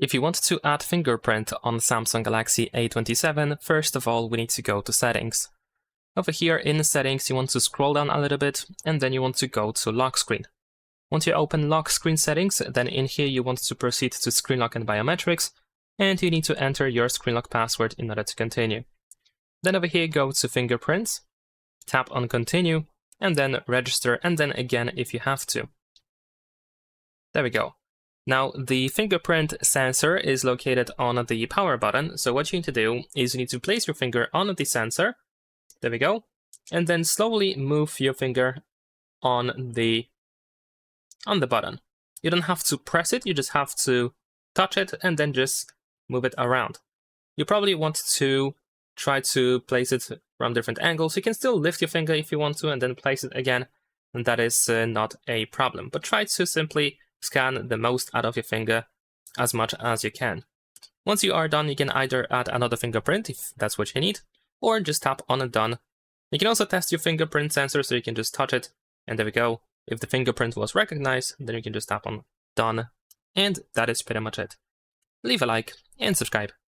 If you want to add fingerprint on Samsung Galaxy A27, first of all, we need to go to settings. Over here in settings, you want to scroll down a little bit, and then you want to go to lock screen. Once you open lock screen settings, then in here you want to proceed to screen lock and biometrics, and you need to enter your screen lock password in order to continue. Then over here, go to fingerprints, tap on continue, and then register, and then again if you have to. There we go. Now, the fingerprint sensor is located on the power button, so what you need to do is you need to place your finger on the sensor, there we go, and then slowly move your finger on the button. You don't have to press it, you just have to touch it and then just move it around. You probably want to try to place it from different angles. You can still lift your finger if you want to and then place it again, and that is not a problem. But try to simply scan the most out of your finger as much as you can. Once you are done, you can either add another fingerprint if that's what you need, or just tap on done. You can also test your fingerprint sensor, so you can just touch it, and there we go. If the fingerprint was recognized, then you can just tap on done, and that is pretty much it. Leave a like and subscribe.